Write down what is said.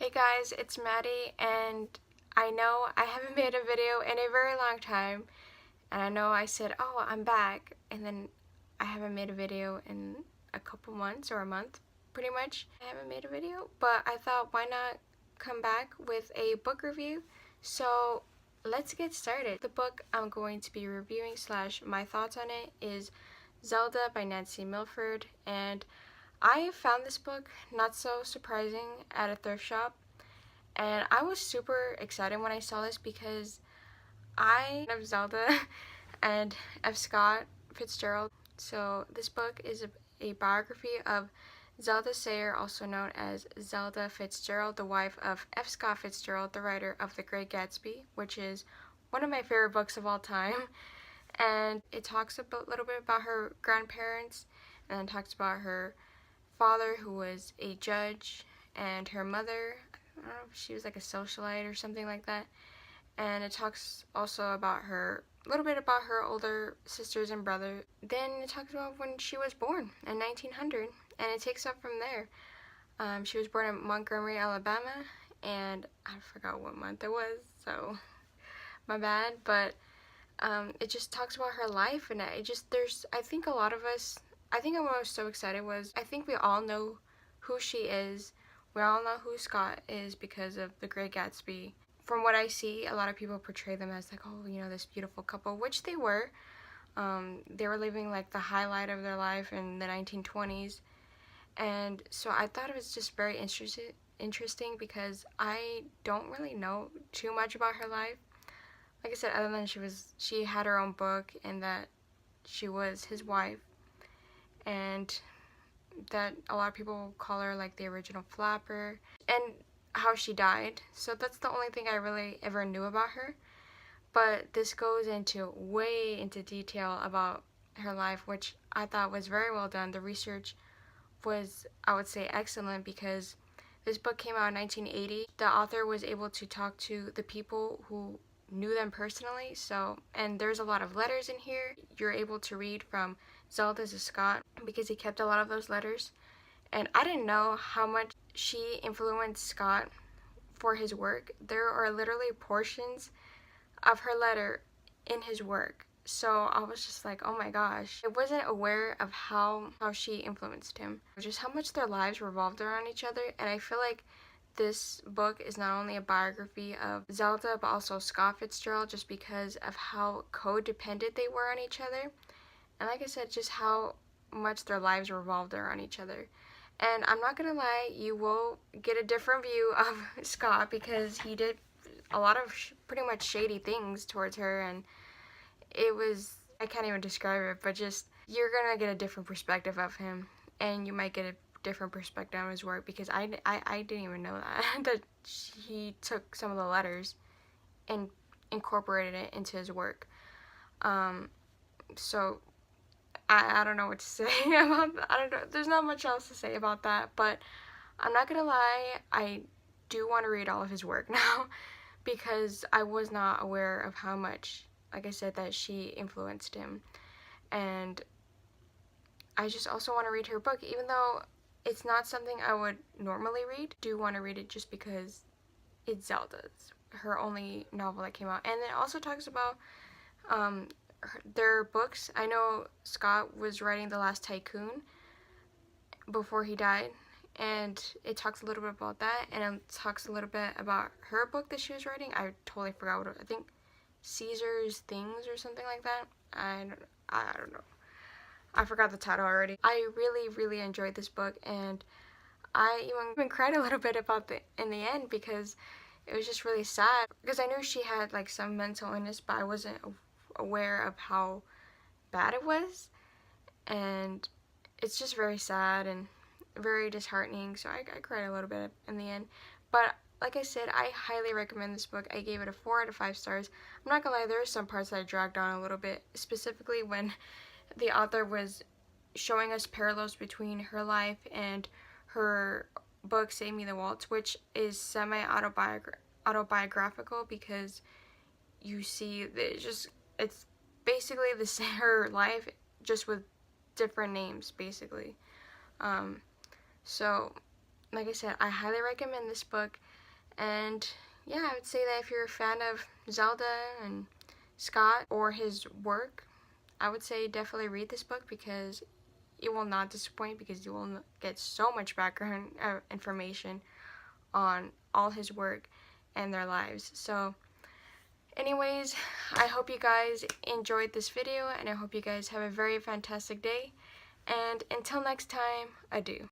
Hey guys, it's Maddie, and I know I haven't made a video in a very long time, and I know I said, oh, I'm back, and then I haven't made a video in a couple months or a month, pretty much. I haven't made a video, but I thought, why not come back with a book review? So let's get started. The book I'm going to be reviewing / my thoughts on it is Zelda by Nancy Milford, and I found this book, not so surprising, at a thrift shop, and I was super excited when I saw this because I love Zelda and F. Scott Fitzgerald. So this book is a biography of Zelda Sayre, also known as Zelda Fitzgerald, the wife of F. Scott Fitzgerald, the writer of The Great Gatsby, which is one of my favorite books of all time. And it talks a little bit about her grandparents, and then talks about her father, who was a judge, and her mother, I don't know if she was like a socialite or something like that. And it talks also about her, a little bit about her older sisters and brother. Then it talks about when she was born in 1900, and it takes up from there. She was born in Montgomery, Alabama, and I forgot what month it was, so my bad. But it just talks about her life, and I think a lot of us, I think what I was so excited was, I think we all know who she is. We all know who Scott is because of The Great Gatsby. From what I see, a lot of people portray them as like, oh, you know, this beautiful couple, which they were. They were living like the highlight of their life in the 1920s. And so I thought it was just very interesting because I don't really know too much about her life. Like I said, other than she had her own book, and that she was his wife, and that a lot of people call her like the original flapper, and how she died. So that's the only thing I really ever knew about her. But this goes into way into detail about her life, which I thought was very well done. The research was, I would say, excellent, because this book came out in 1980. The author was able to talk to the people who knew them personally, and there's a lot of letters in here. You're able to read from Zelda to Scott because he kept a lot of those letters. And I didn't know how much she influenced Scott for his work. There are literally portions of her letter in his work. So I was just like, oh my gosh. I wasn't aware of how she influenced him. Just how much their lives revolved around each other. And I feel like this book is not only a biography of Zelda, but also Scott Fitzgerald, just because of how codependent they were on each other. And like I said, just how much their lives revolved around each other. And I'm not gonna lie, you will get a different view of Scott, because he did a lot of pretty much shady things towards her, and it was, I can't even describe it, but just, you're gonna get a different perspective of him, and you might get a different perspective on his work, because I didn't even know that, that he took some of the letters and incorporated it into his work. So I don't know what to say about that. I don't know, there's not much else to say about that, but I'm not gonna lie, I do want to read all of his work now, because I was not aware of how much, like I said, that she influenced him. And I just also want to read her book, even though it's not something I would normally read. I do want to read it just because it's Zelda's, her only novel that came out. And it also talks about their books. I know Scott was writing The Last Tycoon before he died, and it talks a little bit about that, and it talks a little bit about her book that she was writing. I totally forgot what it was. I think Caesar's Things or something like that. I don't know. I forgot the title already. I really enjoyed this book, and I even cried a little bit about in the end, because it was just really sad, because I knew she had like some mental illness, but I wasn't aware of how bad it was, and it's just very sad and very disheartening. So I cried a little bit in the end, but like I said, I highly recommend this book. I gave it a 4 out of 5 stars. I'm not gonna lie, there are some parts that I dragged on a little bit, specifically when the author was showing us parallels between her life and her book Save Me the Waltz, which is semi-autobiographical, because you see that it's basically the same, her life, just with different names, basically. So like I said, I highly recommend this book. And yeah, I would say that if you're a fan of Zelda and Scott or his work, I would say definitely read this book because it will not disappoint, because you will get so much background information on all his work and their lives. So anyways, I hope you guys enjoyed this video, and I hope you guys have a very fantastic day. And until next time, adieu.